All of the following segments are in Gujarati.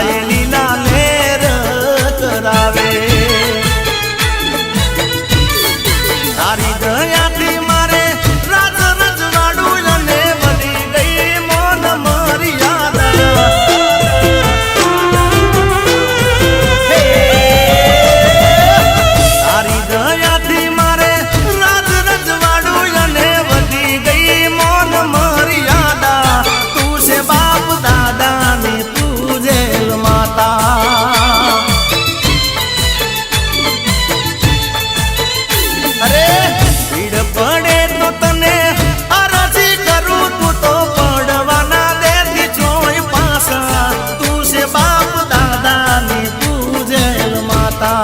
એ લીલા લેર કરાવે તારી દયાથી મારે રાજ રજવાડું અને બની ગઈ મોન મર્યાદા તારી દયાથી મારે રાજ રજવાડું અને બની ગઈ મોન મર્યાદા તું છે બાપ દાદાની પૂજેલ માતા અરે ભીડ પડે તો તને અરજી કરું તું તો પડવાના દેતી જોઈ પાસા તું છે બાપ દાદાની પૂજેલ માતા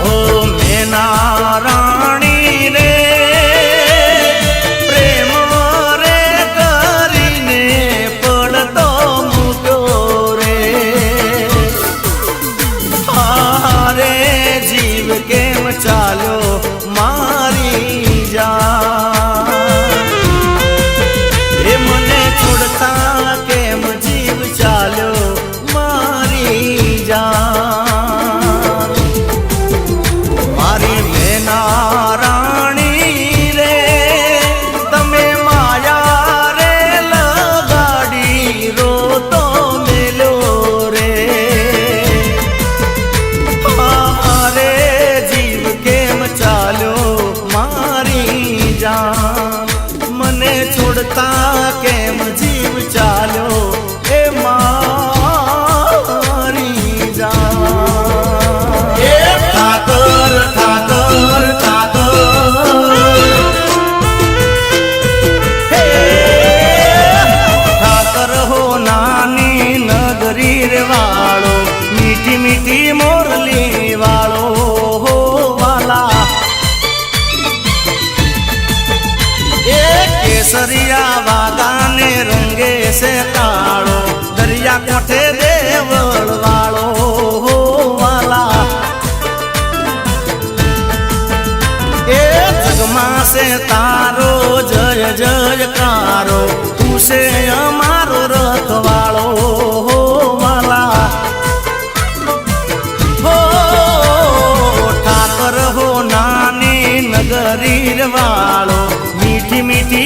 ઓ મેના રાણી રે પ્રેમ રે કરીને પડતો મૂક્યો રે હારે જીવ કેમ ચાલ્યો મારી જાન એ મને છોડતા કેમ જીવ ચાલ્યો મારી જાન મારી મેના રાણી રે તમે માયા રે લગાડી રોતો મેલ્યો રે હારે જીવ કેમ ચાલ્યો મારી જાન મને છોડતા કેમ જીવ ચાલ્યો એ મારી જાન એ ઠાકર ઠાકર ઠાકર હે ઠાકર હો નાની નગરી રે વાળો મીઠી મીઠી મોરલી વાળો હો વાલા એ કેસરિયા વાદાને રંગે છે કાળો દરિયા કોઠે દેવળ વાળો હો વાલા એ જગમાં છે તારો જય જયકારો તું છે અમારો રખવાળો હો વાલા હો ઠાકર હો નાની નગરી રે વાળો મીઠી મીઠી